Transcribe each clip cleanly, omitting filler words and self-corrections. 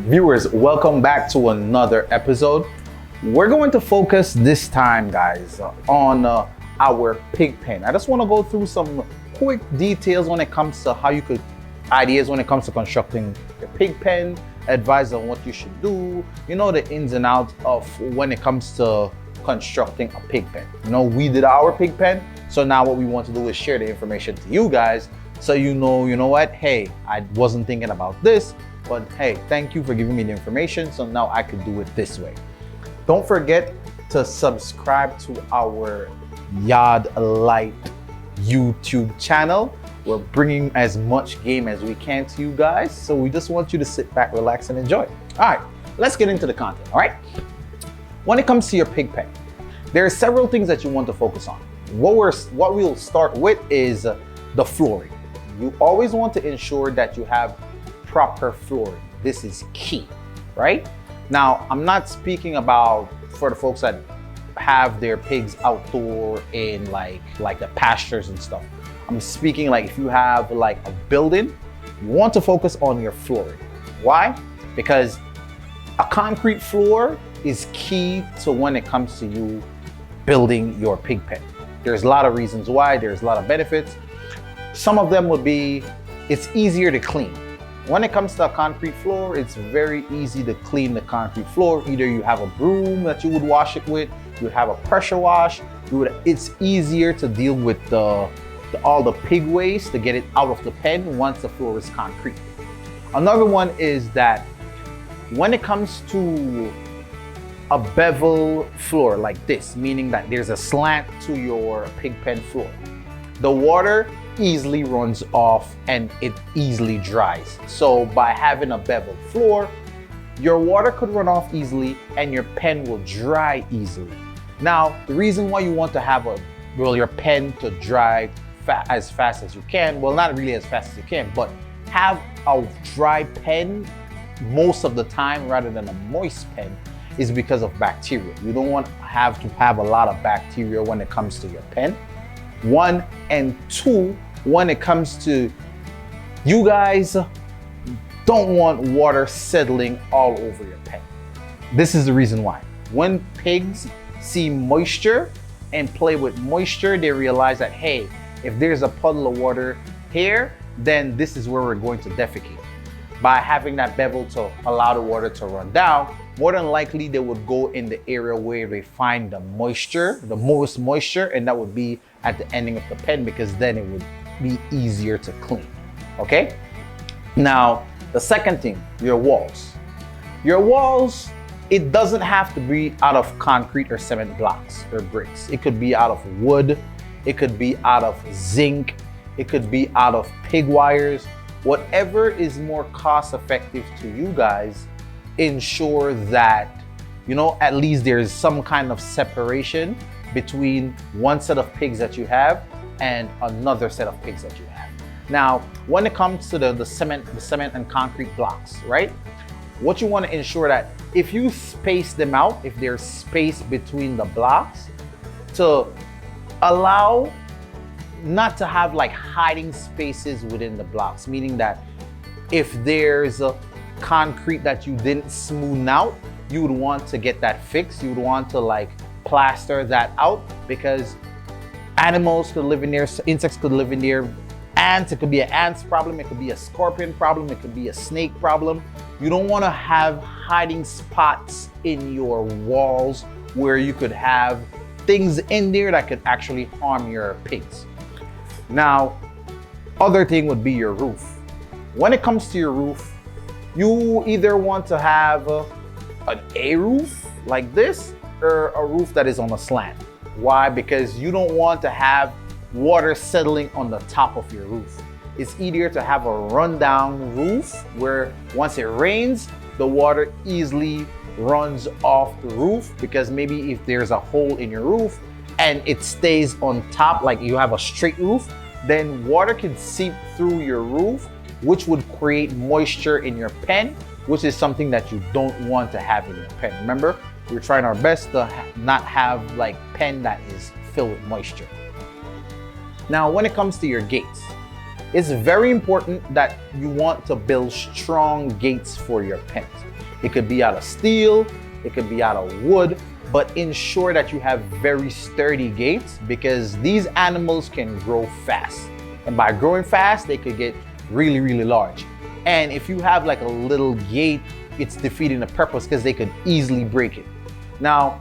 Viewers, welcome back to another episode. We're going to focus this time, guys, on our pig pen. I just want to go through some quick details when it comes to ideas when it comes to constructing a pig pen, advice on what you should do, the ins and outs of when it comes to constructing a pig pen. We did our pig pen, so now what we want to do is share the information to you guys so you know what, hey, I wasn't thinking about this, but hey, thank you for giving me the information, so now I could do it this way. Don't forget to subscribe to our Yard Light YouTube channel. We're bringing as much game as we can to you guys, so we just want you to sit back, relax, and enjoy. All right, let's get into the content, all right? When it comes to your pig pen, there are several things that you want to focus on. What we'll start with is the flooring. You always want to ensure that you have proper flooring. This is key, right? Now, I'm not speaking about for the folks that have their pigs outdoor in like the pastures and stuff. I'm speaking like if you have like a building, you want to focus on your flooring. Why? Because a concrete floor is key to when it comes to you building your pig pen. There's a lot of reasons why, there's a lot of benefits. Some of them would be, it's easier to clean. When it comes to a concrete floor, it's very easy to clean the concrete floor. Either you have a broom that you would wash it with, you would have a pressure wash. It's easier to deal with all the pig waste to get it out of the pen once the floor is concrete. Another one is that when it comes to a bevel floor like this, meaning that there's a slant to your pig pen floor, the water easily runs off and it easily dries. So by having a bevel floor, your water could run off easily and your pen will dry easily. Now, the reason why you want to have your pen to dry as fast as you can, well, not really as fast as you can, but have a dry pen most of the time rather than a moist pen, is because of bacteria. You don't want to have a lot of bacteria when it comes to your pen. One, and two, when it comes to, you guys don't want water settling all over your pen. This is the reason why. When pigs see moisture and play with moisture, they realize that, hey, if there's a puddle of water here, then this is where we're going to defecate. By having that bevel to allow the water to run down, more than likely they would go in the area where they find the moisture, the most moisture, and that would be at the ending of the pen, because then it would be easier to clean, okay? Now, the second thing, your walls. Your walls, it doesn't have to be out of concrete or cement blocks or bricks. It could be out of wood, it could be out of zinc, it could be out of pig wires. Whatever is more cost effective to you guys, ensure that, at least there's some kind of separation between one set of pigs that you have and another set of pigs that you have. Now, when it comes to the cement and concrete blocks, right? What you want to ensure that if you space them out, if there's space between the blocks, to allow not to have like hiding spaces within the blocks, meaning that if there's a concrete that you didn't smoothen out, you would want to get that fixed. You would want to like plaster that out, because animals could live in there, insects could live in there, ants, it could be an ants problem, it could be a scorpion problem, it could be a snake problem. You don't want to have hiding spots in your walls where you could have things in there that could actually harm your pigs. Now, other thing would be your roof. When it comes to your roof, you either want to have an A roof like this or a roof that is on a slant. Why? Because you don't want to have water settling on the top of your roof. It's easier to have a rundown roof where once it rains, the water easily runs off the roof, because maybe if there's a hole in your roof and it stays on top, like you have a straight roof, then water can seep through your roof, which would create moisture in your pen, which is something that you don't want to have in your pen. Remember, we're trying our best to not have like pen that is filled with moisture. Now, when it comes to your gates, It's very important that you want to build strong gates for your pens. It could be out of steel, it could be out of wood, but ensure that you have very sturdy gates because these animals can grow fast. And by growing fast, they could get really, really large. And if you have like a little gate, it's defeating the purpose because they could easily break it. Now,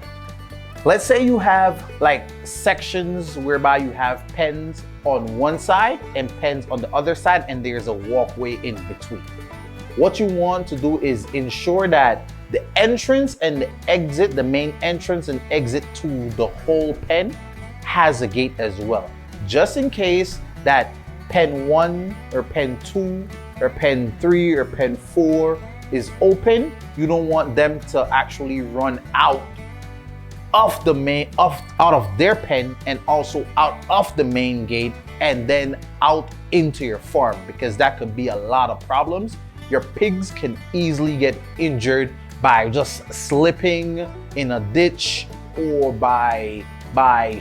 let's say you have like sections whereby you have pens on one side and pens on the other side, and there's a walkway in between. What you want to do is ensure that the entrance and the exit, the main entrance and exit to the whole pen has a gate as well. Just in case that pen 1 or pen 2 or pen 3 or pen 4 is open, you don't want them to actually run out of the main, out of their pen and also out of the main gate and then out into your farm, because that could be a lot of problems. Your pigs can easily get injured by just slipping in a ditch or by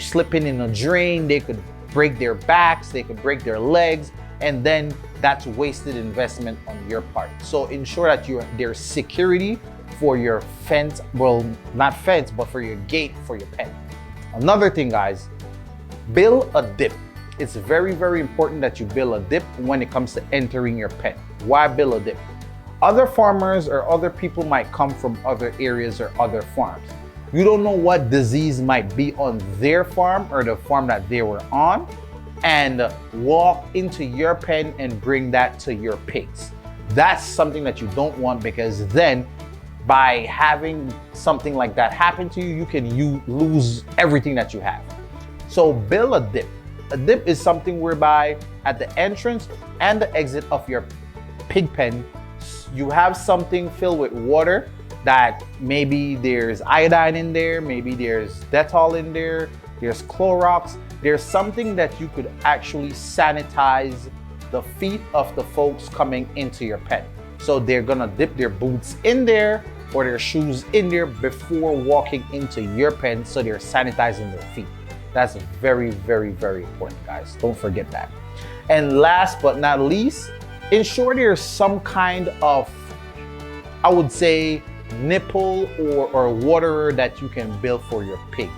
slipping in a drain. They could break their backs, they could break their legs, and then that's wasted investment on your part. So ensure that there's security for your fence, well, not fence, but for your gate for your pen. Another thing, guys, build a dip. It's very, very important that you build a dip when it comes to entering your pen. Why build a dip? Other farmers or other people might come from other areas or other farms. You don't know what disease might be on their farm or the farm that they were on, and walk into your pen and bring that to your pigs. That's something that you don't want, because then by having something like that happen to you, you can lose everything that you have. So build a dip. A dip is something whereby at the entrance and the exit of your pig pen, you have something filled with water that maybe there's iodine in there, maybe there's Dettol in there, there's Clorox. There's something that you could actually sanitize the feet of the folks coming into your pen. So they're gonna dip their boots in there or their shoes in there before walking into your pen, so they're sanitizing their feet. That's very, very, very important, guys. Don't forget that. And last but not least, ensure there's some kind of, I would say, nipple or waterer that you can build for your pigs.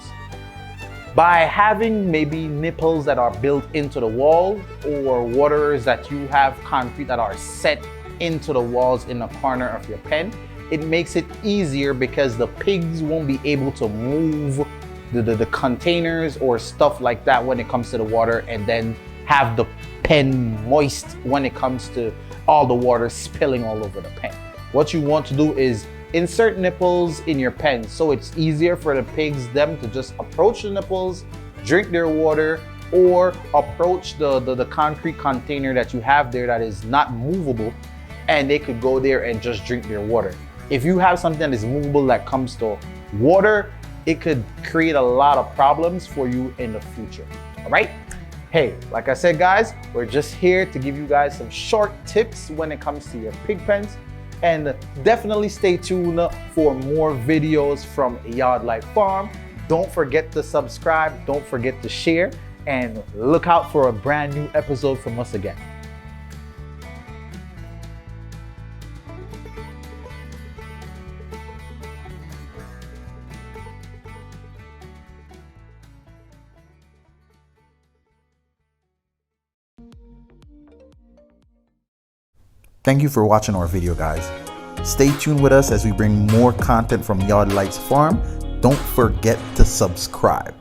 By having maybe nipples that are built into the wall, or waterers that you have concrete that are set into the walls in the corner of your pen, it makes it easier because the pigs won't be able to move the containers or stuff like that when it comes to the water, and then have the pen moist when it comes to all the water spilling all over the pen. What you want to do is insert nipples in your pen so it's easier for the pigs, them to just approach the nipples, drink their water, or approach the concrete container that you have there that is not movable, and they could go there and just drink their water. If you have something that is movable that comes to water, it could create a lot of problems for you in the future. All right? Hey, like I said, guys, we're just here to give you guys some short tips when it comes to your pig pens. And definitely stay tuned for more videos from Yard Life Farm. Don't forget to subscribe, don't forget to share, and look out for a brand new episode from us again. Thank you for watching our video, guys. Stay tuned with us as we bring more content from Yard Life Farm. Don't forget to subscribe.